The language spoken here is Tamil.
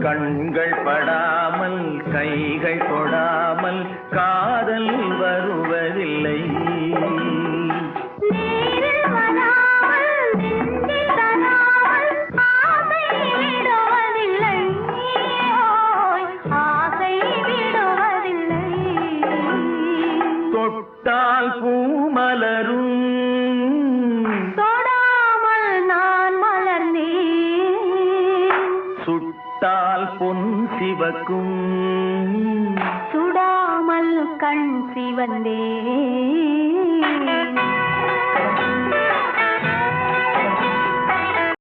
கண்கள் படாமல் கைகள் தொடாமல் காதல் வருவதில்லை. தொட்டால் பூமலரும் தொடாமல் நான் மலர்ந்தேன். சுட்டால் பொன் சிவக்கும் சுடாமல் கண் சிவந்தேன்.